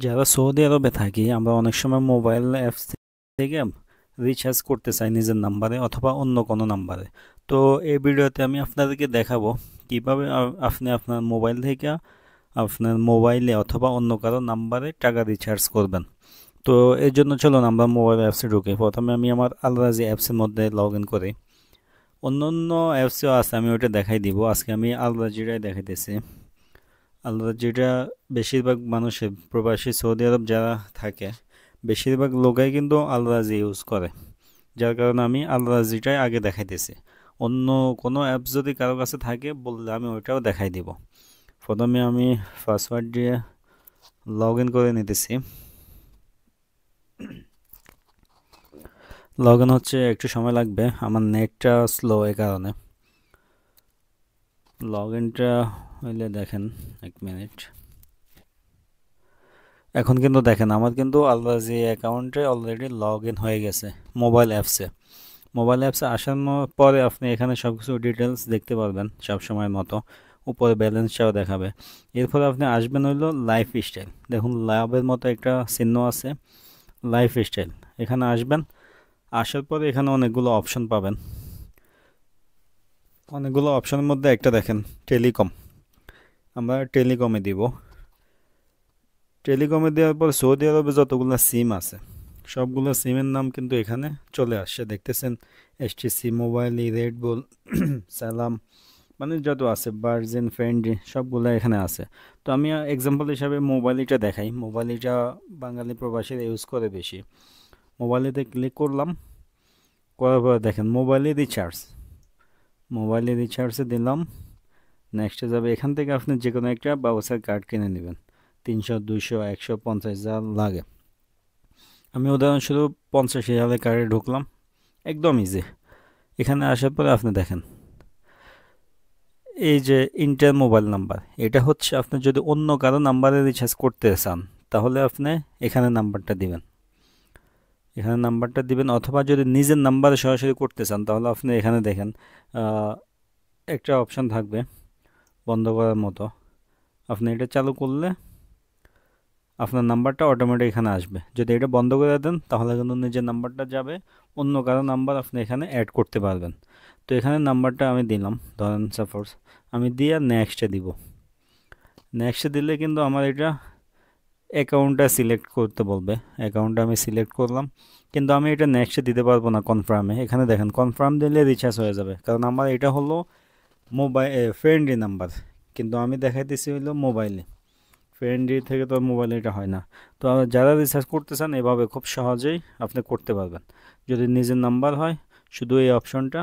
যারা সৌদি আরবে থাকি আমরা অনেক সময় মোবাইল অ্যাপস থেকে রিচার্জ করতে চাই নিজের নাম্বারে অথবা অন্য কোনো নাম্বারে। তো এই ভিডিওতে আমি আপনাদেরকে দেখাবো কিভাবে আপনি আপনার মোবাইল থেকে আপনার মোবাইলে অথবা অন্য কারো নাম্বারে টাকা রিচার্জ করবেন। তো এর জন্য চলুন আমরা মোবাইল অ্যাপসে ঢুকি। প্রথমে আমি আমার আলরাজি অ্যাপসের মধ্যে লগ ইন করি। অন্য অন্য অ্যাপসেও আছে, আমি ওইটা দেখাই দিব। আজকে আমি আলরাজিটাই দেখাইতেছি। যেটা বেশিরভাগ মানুষের প্রবাসী সৌদি আরব যারা থাকে বেশিরভাগ লোকাই কিন্তু আলরাজি ইউজ করে, যার কারণে আমি আলরাজিটাই আগে দেখাইতেছি। অন্য কোনো অ্যাপস যদি কারো কাছে থাকে বললে আমি ওইটাও দেখাই দিব। প্রথমে আমি পাসওয়ার্ড দিয়ে লগ ইন করে নিতেছি। লগ ইন হচ্ছে, একটু সময় লাগবে, আমার নেটটা স্লো এই কারণে। লগ ইনটা হইলে দেখেন, 1 মিনিট। এখন কিন্তু দেখেন আমার কিন্তু আলরাজি অ্যাকাউন্টে অলরেডি লগ ইন হয়ে গেছে মোবাইল অ্যাপসে। মোবাইল অ্যাপসে আসানোর পরে আপনি এখানে সব কিছু ডিটেলস দেখতে পারবেন সব সময়ের মতো। উপরে ব্যালেন্সটাও দেখাবে। এরপর আপনি আসবেন হইলো লাইফ স্টাইল। দেখুন লাভের মতো একটা চিহ্ন আছে, লাইফ স্টাইল। এখানে আসবেন, আসার পরে এখানে অনেকগুলো অপশন পাবেন। অনেকগুলো অপশনের মধ্যে একটা দেখেন টেলিকম, আমরা টেলিকমে দিব। টেলিকমে দেওয়ার পর সৌদি আরবে যতগুলো সিম আছে সবগুলো সিমের নাম কিন্তু এখানে চলে আসছে, দেখতেছেন। এসটিসি, মোবাইলি, রেডবুল, সালাম, মানে যত আছে, ভার্জিন, ফ্রেন্ডলি, সবগুলো এখানে আছে। তো আমি এক্সাম্পল হিসাবে মোবাইলিটা দেখাই। মোবাইলিটা বাঙালি প্রবাসীরা ইউজ করে বেশি। মোবাইলিতে ক্লিক করলাম, করার পর দেখেন মোবাইলে রিচার্জ। মোবাইলে রিচার্জে দিলাম, নেক্সটে যাবে। এখান থেকে আপনি যে কোনো একটা ব্যবসার কার্ড কিনে নেবেন, 300, 200, 150 যা লাগে। আমি উদাহরণস্বরূপ 50,000 কার্ডে ঢুকলাম, একদম ইজি। এখানে আসার পরে আপনি দেখেন এই যে ইন্টার মোবাইল নাম্বার, এটা হচ্ছে আপনি যদি অন্য কারো নাম্বারে রিচার্জ করতে চান তাহলে আপনি এখানে নাম্বারটা দিবেন। এখানে নাম্বারটা দিবেন, অথবা যদি নিজের নাম্বারে সরাসরি করতে চান তাহলে আপনি এখানে দেখেন একটা অপশন থাকবে বন্ধ করার মতো। আপনি এটা চালু করলে আপনার নাম্বারটা অটোমেটিক এখানে আসবে। যদি এটা বন্ধ করে দেন তাহলে কিন্তু নিজের নাম্বারটা যাবে, অন্য কারো নাম্বার আপনি এখানে অ্যাড করতে পারবেন। তো এখানে নাম্বারটা আমি দিলাম, ধরেন সাপোজ আমি দিয়ে নেক্সটে দিব। নেক্সটে দিলে কিন্তু আমার এটা অ্যাকাউন্টটা সিলেক্ট করতে বলবে। অ্যাকাউন্টটা আমি সিলেক্ট করলাম, কিন্তু আমি এটা নেক্সটে দিতে পারবো না কনফার্মে। এখানে দেখেন কনফার্ম দিলে রিচার্জ হয়ে যাবে, কারণ আমার এটা হলো মোবাইল ফ্রেন্ডলি নাম্বার, কিন্তু আমি দেখাইতেছি হইলো মোবাইলে। ফ্রেন্ডলি থেকে তো মোবাইলে এটা হয় না। তো যারা রিচার্জ করতে চান এভাবে খুব সহজেই আপনি করতে পারবেন। যদি নিজের নাম্বার হয় শুধু এই অপশনটা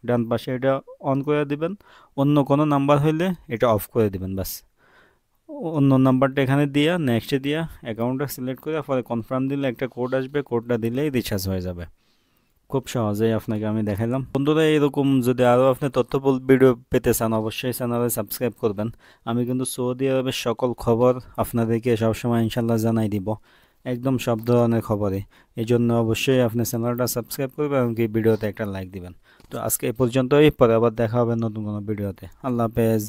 ডান পাশে এটা অন করে দিবেন, অন্য কোনো নাম্বার হইলে এটা অফ করে দিবেন বাস। অন্য নাম্বারটা এখানে দিয়া নেক্সটে দিয়া অ্যাকাউন্টটা সিলেক্ট করে পরে কনফার্ম দিলে একটা কোড আসবে, কোডটা দিলেই রিচার্জ হয়ে যাবে। খুব সহজেই আপনাকে আমি দেখাইলাম। বন্ধুরা, এরকম যদি আরও আপনি তথ্যবহুল ভিডিও পেতে চান অবশ্যই চ্যানেলে সাবস্ক্রাইব করবেন। আমি কিন্তু সৌদি আরবের সকল খবর আপনাদেরকে সবসময় ইনশাল্লাহ জানাই দিব, একদম সব ধরনের খবরই। এই জন্য অবশ্যই আপনি চ্যানেলটা সাবস্ক্রাইব করবেন এবং কি ভিডিওতে একটা লাইক দিবেন। তো আজকে এই পর্যন্তই, পরে আবার দেখা হবে নতুন কোনো ভিডিওতে। আল্লাহ হাফেজ।